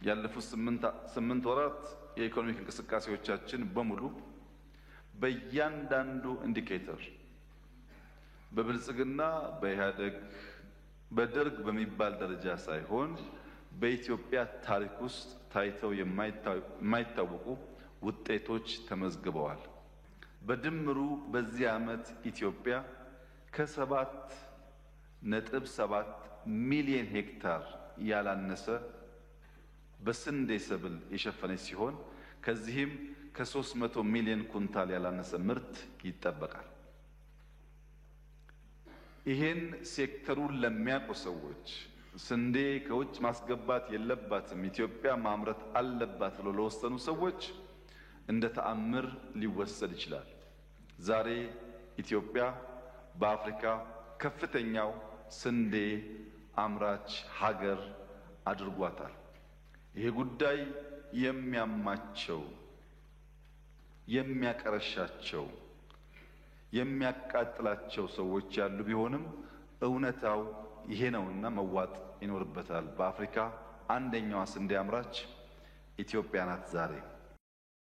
ያለፉት 8 ወራት የኢኮኖሚክ እንቅስቃሴዎቻችን በሙሉ በእያንዳንዱ ኢንዲኬተር በብልጽግና በኢህአደግ በደርግ በሚባል ደረጃ ሳይሆን በኢትዮጵያ ታሪክ ውስጥ ታይተው የማይታወቁ ውጤቶች ተመዝግበዋል። በድምሩ በዚህ ዓመት ኢትዮጵያ ከ7.7 ሚሊዮን ሄክታር ያላነሰ በስንዴ ሰብል የሸፈነች ሲሆን ከዚህም ከ300 ሚሊዮን ኩንታል ያላነሰ ምርት ይጠበቃል። ይሄን ሴክተሩን ለሚያውቁ ሰዎች ስንዴ ከውጭ ማስገባት የለባትም ኢትዮጵያ ማምረት አለባት ብለው ለወሰኑ ሰዎች እንደ ተአምር ሊወሰድ ይችላል። ዛሬ ኢትዮጵያ በአፍሪካ ከፍተኛው ስንዴ አምራች ሀገር አድርጓታል። ይሄ ጉዳይ የሚያማቸው የሚያቀረሻቸው የሚያቃጥላቸው ሰዎች ያሉ ቢሆንም እውነታው ይሄ ነውና መዋጥ ይኖርበታል። በአፍሪካ አንደኛዋ ስንዴ አምራች ኢትዮጵያ ናት ዛሬ።